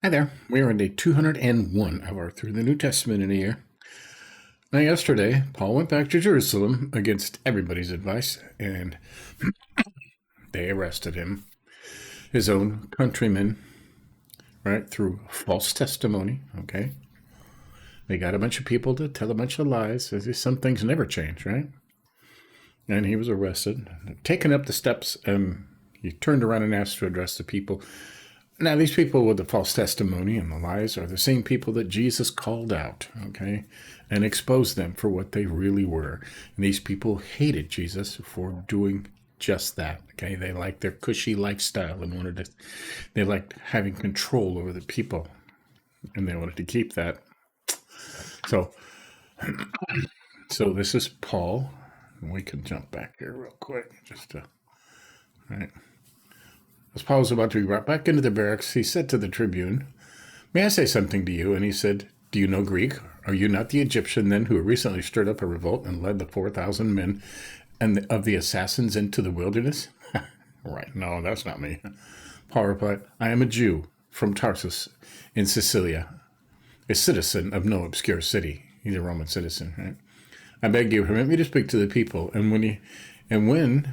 Hi there. We are on day 201 of our Through the New Testament in a Year. Now, yesterday, Paul went back to Jerusalem against everybody's advice, and they arrested him. His own countrymen, right, through false testimony, okay? They got a bunch of people to tell a bunch of lies. Some things never change, right? And he was arrested, taken up the steps, and he turned around and asked to address the people. Now, these people with the false testimony and the lies are the same people that Jesus called out, okay, and exposed them for what they really were. And these people hated Jesus for doing just that, okay? They liked their cushy lifestyle and they liked having control over the people, and they wanted to keep that. So, so this is Paul. We can jump back here real quick, all right. As Paul was about to be brought back into the barracks, he said to the tribune, "May I say something to you?" And he said, "Do you know Greek? Are you not the Egyptian then who recently stirred up a revolt and led the 4,000 men of the assassins into the wilderness?" Right, no, that's not me. Paul replied, "I am a Jew from Tarsus in Cilicia, a citizen of no obscure city." He's a Roman citizen, right? "I beg you, permit me to speak to the people." And when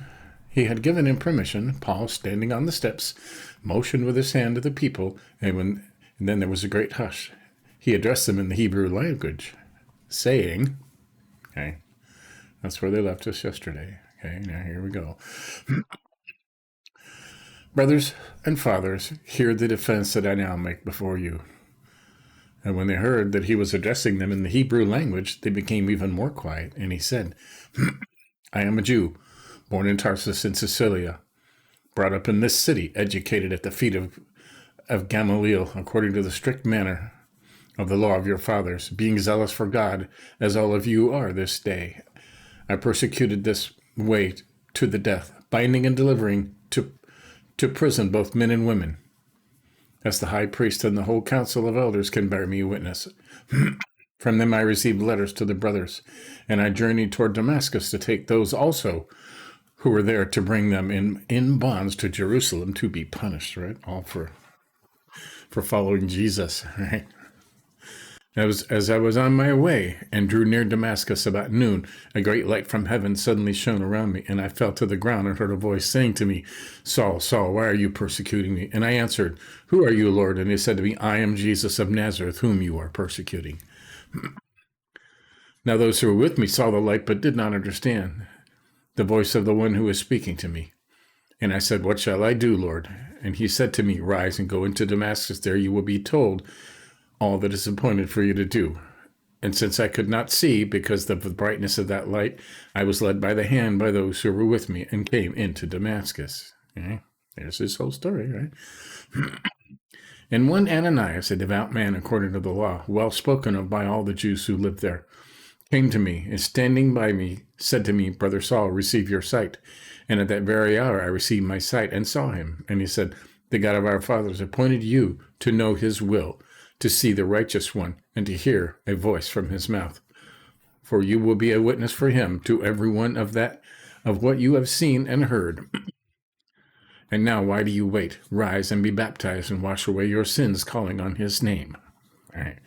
he had given him permission, Paul, standing on the steps, motioned with his hand to the people, and then there was a great hush. He addressed them in the Hebrew language, saying, okay, that's where they left us yesterday. Okay, now here we go. "Brothers and fathers, hear the defense that I now make before you." And when they heard that he was addressing them in the Hebrew language, they became even more quiet. And he said, "I am a Jew, born in Tarsus in Cilicia, brought up in this city, educated at the feet of Gamaliel, according to the strict manner of the law of your fathers, being zealous for God, as all of you are this day. I persecuted this way to the death, binding and delivering to prison both men and women, as the high priest and the whole council of elders can bear me witness. From them I received letters to the brothers, and I journeyed toward Damascus to take those also who were there, to bring them in bonds to Jerusalem to be punished," right? All for following Jesus, right? As I was on my way and drew near Damascus about noon, a great light from heaven suddenly shone around me, and I fell to the ground and heard a voice saying to me, "Saul, Saul, why are you persecuting me?" And I answered, "Who are you, Lord?" And he said to me, "I am Jesus of Nazareth, whom you are persecuting." Now those who were with me saw the light, but did not understand the voice of the one who was speaking to me. And I said, "What shall I do, Lord?" And he said to me, "Rise and go into Damascus. There you will be told all that is appointed for you to do." And since I could not see because of the brightness of that light, I was led by the hand by those who were with me and came into Damascus. Okay? There's his whole story, right? And one Ananias, a devout man according to the law, well spoken of by all the Jews who lived there, came to me, and standing by me said to me, "Brother Saul, receive your sight." And at that very hour I received my sight and saw him. And he said, "The God of our fathers appointed you to know his will, to see the righteous one, and to hear a voice from his mouth. For you will be a witness for him to everyone of what you have seen and heard. And now why do you wait? Rise and be baptized and wash away your sins, calling on his name." All right.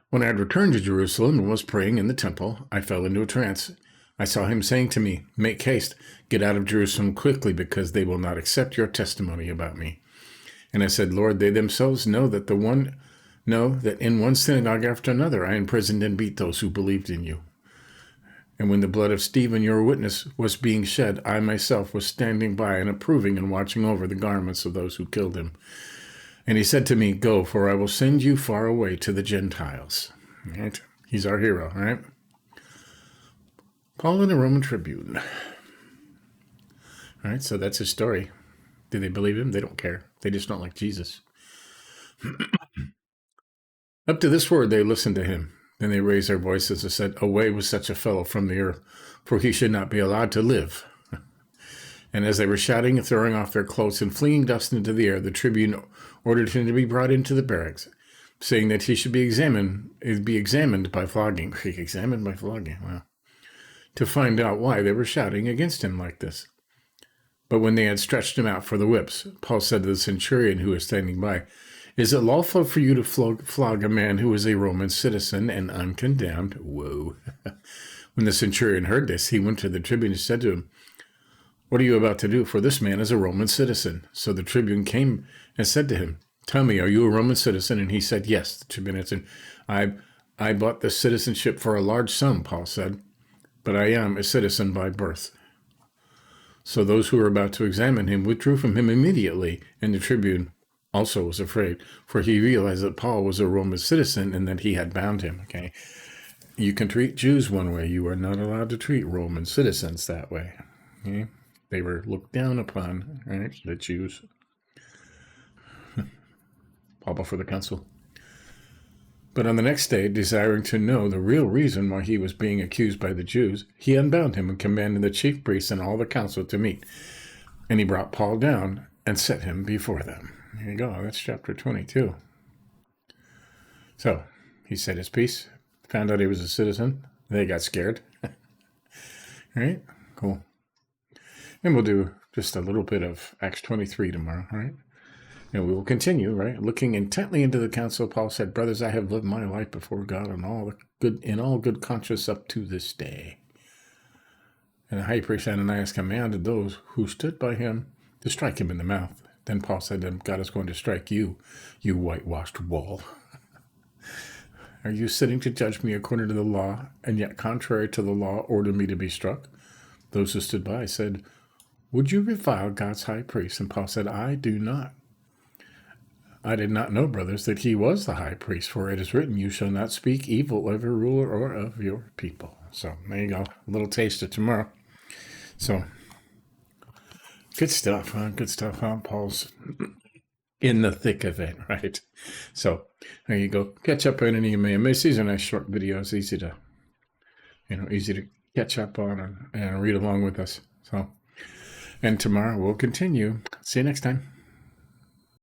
When I had returned to Jerusalem and was praying in the temple, I fell into a trance. I saw him saying to me, "Make haste, get out of Jerusalem quickly, because they will not accept your testimony about me." And I said, "Lord, they themselves know that in one synagogue after another I imprisoned and beat those who believed in you. And when the blood of Stephen, your witness, was being shed, I myself was standing by and approving and watching over the garments of those who killed him." And he said to me, "Go, for I will send you far away to the Gentiles." Right? He's our hero, right? Paul in the Roman Tribune. All right, so that's his story. Do they believe him? They don't care. They just don't like Jesus. Up to this word they listened to him. Then they raised their voices and said, "Away with such a fellow from the earth, for he should not be allowed to live." And as they were shouting and throwing off their clothes and flinging dust into the air, the tribune ordered him to be brought into the barracks, saying that he should be examined by flogging. Examined by flogging, wow. To find out why they were shouting against him like this. But when they had stretched him out for the whips, Paul said to the centurion who was standing by, "Is it lawful for you to flog a man who is a Roman citizen and uncondemned?" Whoa. When the centurion heard this, he went to the tribune and said to him, "What are you about to do? For this man is a Roman citizen." So the tribune came and said to him, "Tell me, are you a Roman citizen?" And he said, "Yes." The tribune answered, I bought the citizenship for a large sum," Paul said, "but I am a citizen by birth." So those who were about to examine him withdrew from him immediately, and the tribune also was afraid, for he realized that Paul was a Roman citizen and that he had bound him. Okay, you can treat Jews one way. You are not allowed to treat Roman citizens that way. Okay? They were looked down upon, right? The Jews. Paul before the council. But on the next day, desiring to know the real reason why he was being accused by the Jews, he unbound him and commanded the chief priests and all the council to meet. And he brought Paul down and set him before them. There you go. That's chapter 22. So he said his piece, found out he was a citizen. They got scared. All right, cool. And we'll do just a little bit of Acts 23 tomorrow, all right? And we will continue, right? Looking intently into the council, Paul said, "Brothers, I have lived my life before God in all good conscience up to this day." And the high priest Ananias commanded those who stood by him to strike him in the mouth. Then Paul said to him, "God is going to strike you, you whitewashed wall. Are you sitting to judge me according to the law, and yet contrary to the law order me to be struck?" Those who stood by said, "Would you revile God's high priest?" And Paul said, "I do not. I did not know, brothers, that he was the high priest, for it is written, you shall not speak evil of your ruler or of your people." So there you go. A little taste of tomorrow. So good stuff, huh? Good stuff, huh? Paul's in the thick of it, right? So there you go. Catch up on any of my miss. These are nice short videos, easy to catch up on and read along with us. So, and tomorrow we'll continue. See you next time.